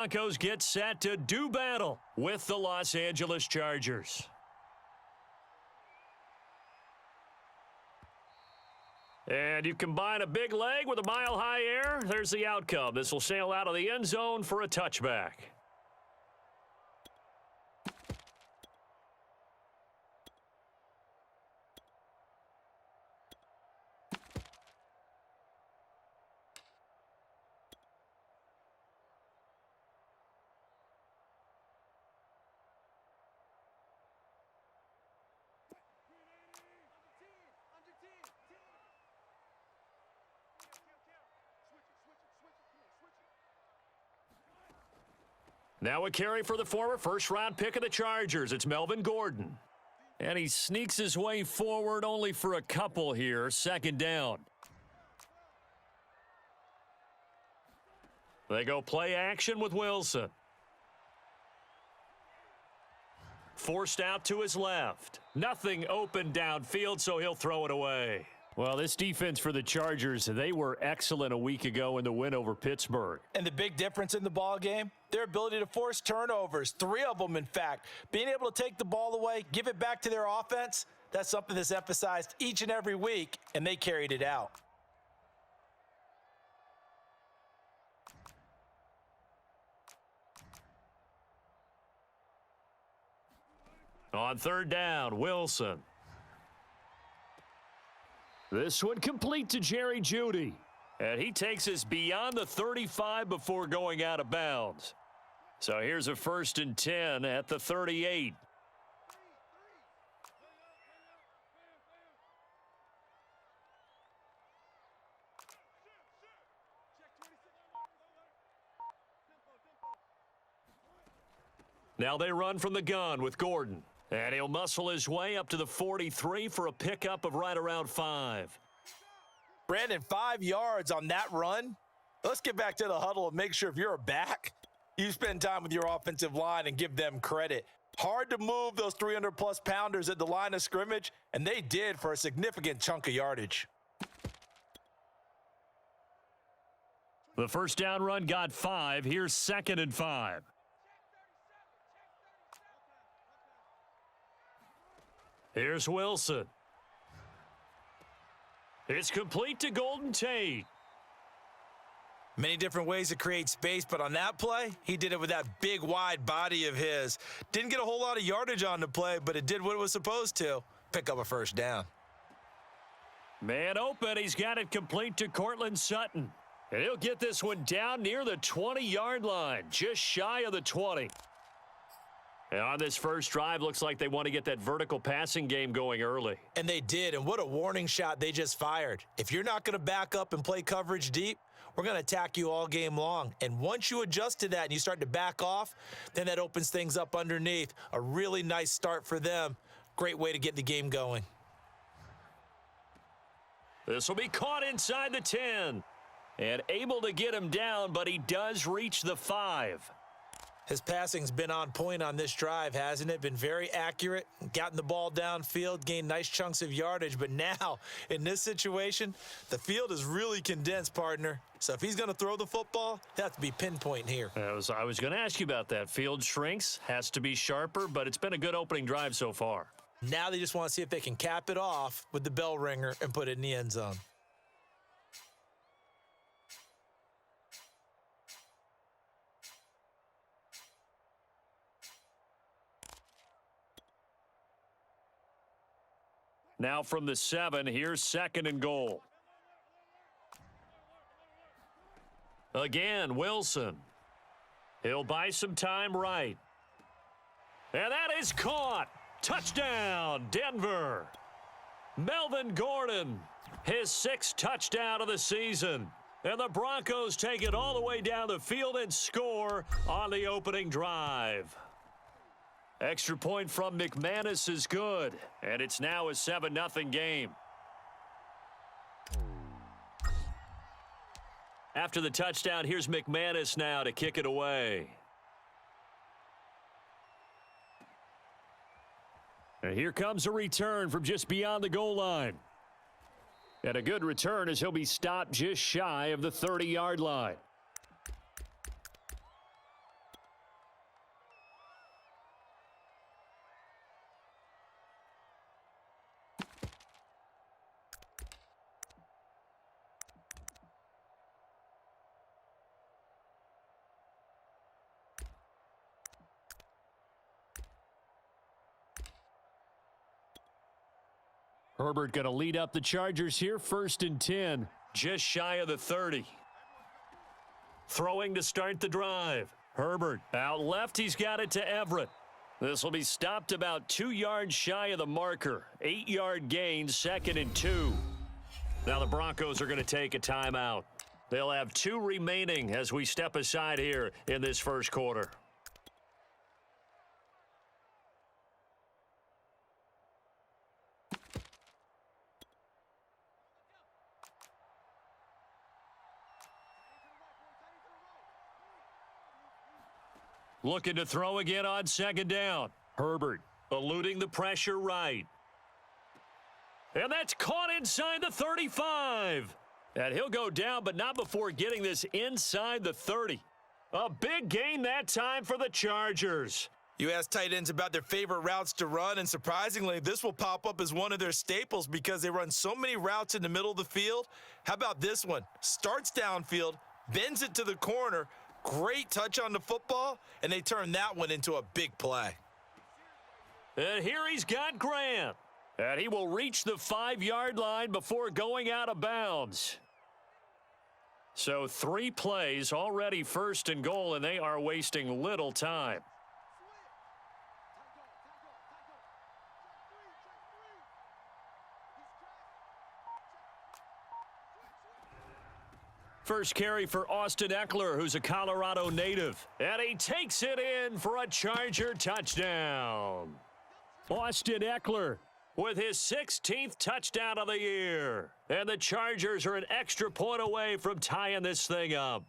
Broncos get set to do battle with the Los Angeles Chargers. And you combine a big leg with a mile-high air, there's the outcome. This will sail out of the end zone for a touchback. Now a carry for the former first-round pick of the Chargers. It's Melvin Gordon. And he sneaks his way forward only for a couple here. Second down. They go play action with Wilson. Forced out to his left. Nothing open downfield, so he'll throw it away. Well, this defense for the Chargers, they were excellent a week ago in the win over Pittsburgh. And the big difference in the ball game, their ability to force turnovers, 3 of them in fact. Being able to take the ball away, give it back to their offense, that's something that's emphasized each and every week, and they carried it out. On third down, Wilson. This one complete to Jerry Jeudy. And he takes us beyond the 35 before going out of bounds. So here's a 1st and 10 at the 38. Now they run from the gun with Gordon. And he'll muscle his way up to the 43 for a pickup of right around 5. Brandon, 5 yards on that run. Let's get back to the huddle and make sure if you're a back, you spend time with your offensive line and give them credit. Hard to move those 300-plus pounders at the line of scrimmage, and they did for a significant chunk of yardage. The first down run got 5. Here's 2nd and 5. Here's Wilson. It's complete to Golden Tate. Many different ways to create space, but on that play, he did it with that big, wide body of his. Didn't get a whole lot of yardage on the play, but it did what it was supposed to. Pick up a first down. Man open. He's got it complete to Cortland Sutton. And he'll get this one down near the 20-yard line, just shy of the 20. And on this first drive, looks like they want to get that vertical passing game going early. And they did, and what a warning shot they just fired. If you're not going to back up and play coverage deep, we're going to attack you all game long. And once you adjust to that and you start to back off, then that opens things up underneath. A really nice start for them. Great way to get the game going. This will be caught inside the 10. And able to get him down, but he does reach the 5. His passing's been on point on this drive, hasn't it? Been very accurate, gotten the ball downfield, gained nice chunks of yardage. But now, in this situation, the field is really condensed, partner. So if he's going to throw the football, it has to be pinpoint here. I was going to ask you about that. Field shrinks, has to be sharper, but it's been a good opening drive so far. Now they just want to see if they can cap it off with the bell ringer and put it in the end zone. Now from the 7, here's 2nd and goal. Again, Wilson. He'll buy some time right. And that is caught. Touchdown, Denver. Melvin Gordon, his 6th touchdown of the season. And the Broncos take it all the way down the field and score on the opening drive. Extra point from McManus is good, and it's now a 7-0 game. After the touchdown, here's McManus now to kick it away. And here comes a return from just beyond the goal line. And a good return as he'll be stopped just shy of the 30-yard line. Herbert going to lead up the Chargers here, 1st and 10. Just shy of the 30. Throwing to start the drive. Herbert out left. He's got it to Everett. This will be stopped about 2 yards shy of the marker. 8-yard gain, 2nd and 2. Now the Broncos are going to take a timeout. They'll have 2 remaining as we step aside here in this first quarter. Looking to throw again on 2nd down. Herbert eluding the pressure right. And that's caught inside the 35. And he'll go down, but not before getting this inside the 30. A big gain that time for the Chargers. You ask tight ends about their favorite routes to run, and surprisingly, this will pop up as one of their staples because they run so many routes in the middle of the field. How about this one? Starts downfield, bends it to the corner, great touch on the football, and they turn that one into a big play. And here he's got Grant. And he will reach the 5-yard line before going out of bounds. So 3 plays, already 1st and goal, and they are wasting little time. First carry for Austin Eckler, who's a Colorado native. And he takes it in for a Charger touchdown. Austin Eckler with his 16th touchdown of the year. And the Chargers are an extra point away from tying this thing up.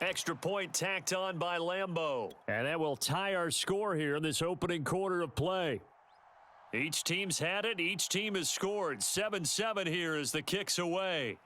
Extra point tacked on by Lambeau. And that will tie our score here in this opening quarter of play. Each team's had it. Each team has scored. 7-7 here as the kick's away.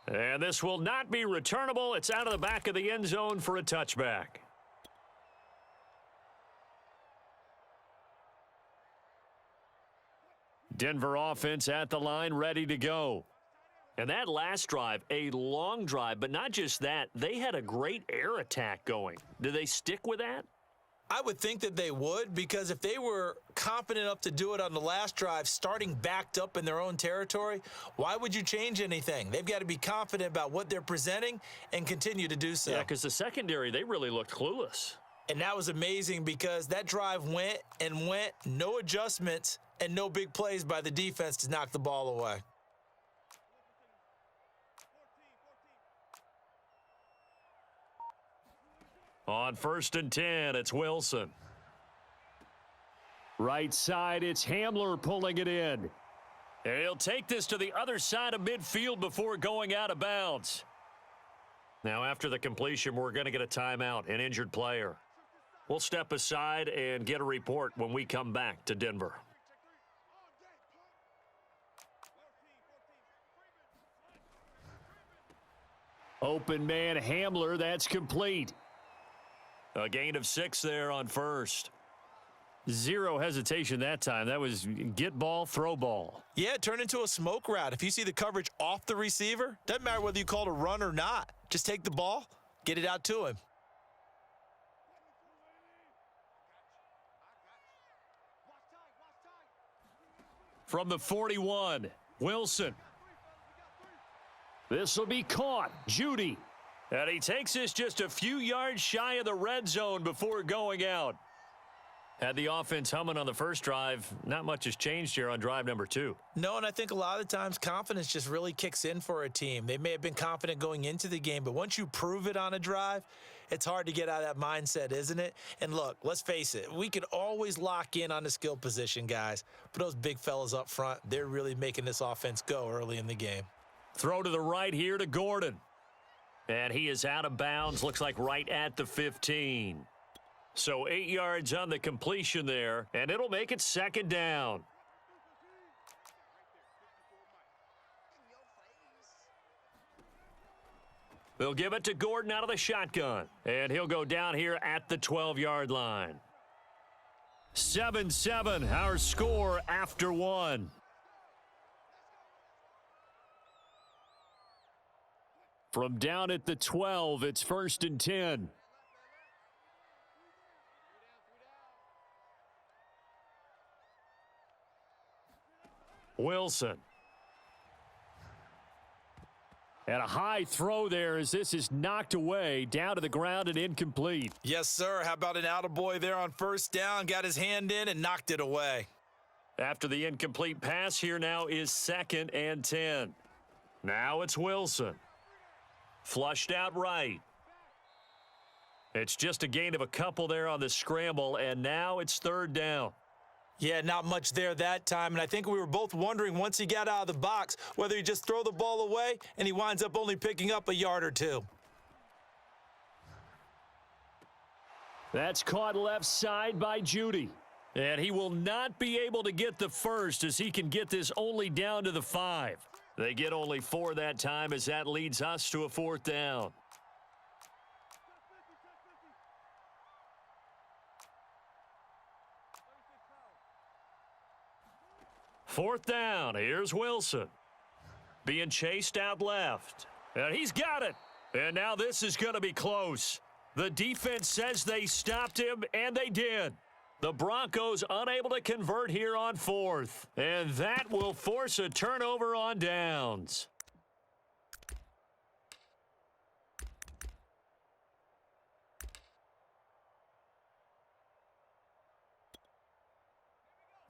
And this will not be returnable. It's out of the back of the end zone for a touchback. Denver offense at the line, ready to go. And that last drive, a long drive, but not just that. They had a great air attack going. Do they stick with that? I would think that they would, because if they were confident enough to do it on the last drive, starting backed up in their own territory, why would you change anything? They've got to be confident about what they're presenting and continue to do so. Yeah, because the secondary, they really looked clueless. And that was amazing because that drive went and went, no adjustments, and no big plays by the defense to knock the ball away. On 1st and 10, it's Wilson. Right side, it's Hamler pulling it in. And he'll take this to the other side of midfield before going out of bounds. Now, after the completion, we're going to get a timeout, an injured player. We'll step aside and get a report when we come back to Denver. Open man Hamler, that's complete. A gain of 6 there on 1st. Zero hesitation that time. That was get ball, throw ball. Yeah, it turned into a smoke route. If you see the coverage off the receiver, doesn't matter whether you call it a run or not. Just take the ball, get it out to him. From the 41, Wilson. This will be caught. Judy. And he takes this just a few yards shy of the red zone before going out. Had the offense humming on the first drive. Not much has changed here on drive number 2. No, and I think a lot of times confidence just really kicks in for a team. They may have been confident going into the game, but once you prove it on a drive, it's hard to get out of that mindset, isn't it? And look, let's face it, we can always lock in on the skill position, guys. But those big fellas up front, they're really making this offense go early in the game. Throw to the right here to Gordon. And he is out of bounds, looks like right at the 15. So 8 yards on the completion there, and it'll make it 2nd down. They'll give it to Gordon out of the shotgun, and he'll go down here at the 12-yard line. 7-7, our score after 1. From down at the 12, it's 1st and 10. Wilson. And a high throw there as this is knocked away, down to the ground and incomplete. Yes, sir. How about an attaboy there on first down? Got his hand in and knocked it away. After the incomplete pass, here now is 2nd and 10. Now it's Wilson. Flushed out right. It's just a gain of a couple there on the scramble, and now it's 3rd down. Yeah, not much there that time, and I think we were both wondering once he got out of the box whether he just throw the ball away, and he winds up only picking up a yard or two. That's caught left side by Judy. And he will not be able to get the first as he can get this only down to the 5. They get only 4 that time as that leads us to a 4th down. Fourth down. Here's Wilson. Being chased out left. And he's got it. And now this is going to be close. The defense says they stopped him, and they did. The Broncos unable to convert here on 4th. And that will force a turnover on downs.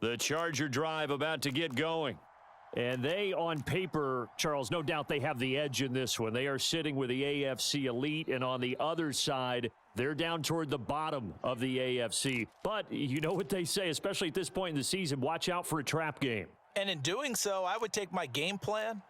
The Charger drive about to get going. And they, on paper, Charles, no doubt they have the edge in this one. They are sitting with the AFC elite, and on the other side, they're down toward the bottom of the AFC. But you know what they say, especially at this point in the season, watch out for a trap game. And in doing so, I would take my game plan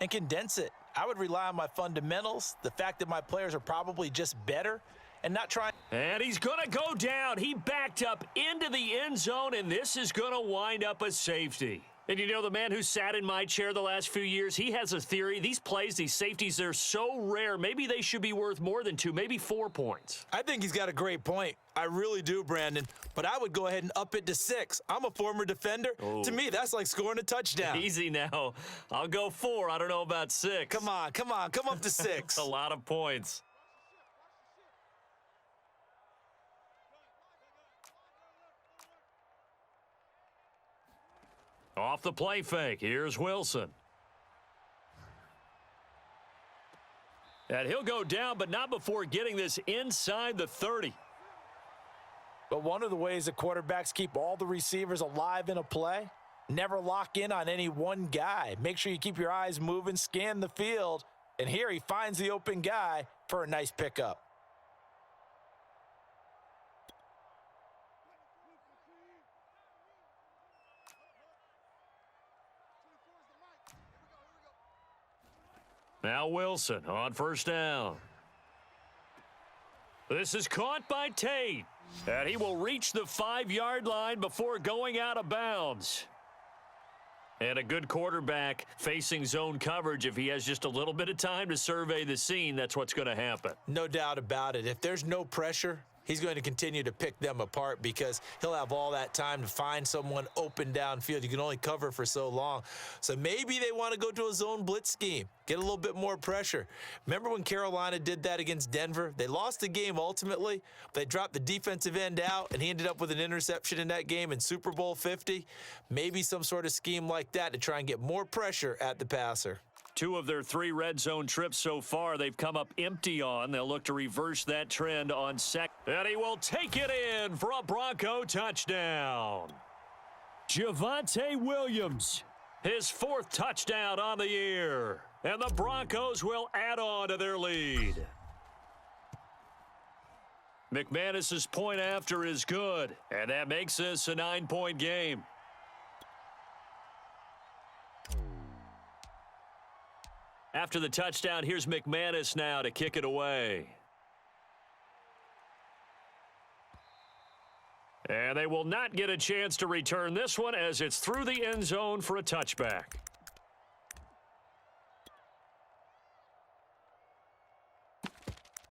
and condense it. I would rely on my fundamentals, the fact that my players are probably just better, and not trying. And he's going to go down. He backed up into the end zone, and this is going to wind up a safety. And you know, the man who sat in my chair the last few years, he has a theory. These plays, these safeties, they're so rare. Maybe they should be worth more than 2, maybe 4 points. I think he's got a great point. I really do, Brandon. But I would go ahead and up it to 6. I'm a former defender. Oh. To me, that's like scoring a touchdown. Easy now. I'll go 4. I don't know about 6. Come on. Come up to 6. A lot of points. Off the play fake, here's Wilson. And he'll go down, but not before getting this inside the 30. But one of the ways that quarterbacks keep all the receivers alive in a play, never lock in on any one guy. Make sure you keep your eyes moving, scan the field, and here he finds the open guy for a nice pickup. Now Wilson on first down. This is caught by Tate. And he will reach the 5-yard line before going out of bounds. And a good quarterback facing zone coverage, if he has just a little bit of time to survey the scene, that's what's going to happen. No doubt about it. If there's no pressure, he's going to continue to pick them apart because he'll have all that time to find someone open downfield. You can only cover for so long. So maybe they want to go to a zone blitz scheme, get a little bit more pressure. Remember when Carolina did that against Denver? They lost the game ultimately. They dropped the defensive end out, and he ended up with an interception in that game in Super Bowl 50. Maybe some sort of scheme like that to try and get more pressure at the passer. 2 of their 3 red zone trips so far, they've come up empty on. They'll look to reverse that trend on second. And he will take it in for a Bronco touchdown. Javonte Williams, his 4th touchdown on the year. And the Broncos will add on to their lead. McManus's point after is good, and that makes this a 9-point game. After the touchdown, here's McManus now to kick it away. And they will not get a chance to return this one as it's through the end zone for a touchback.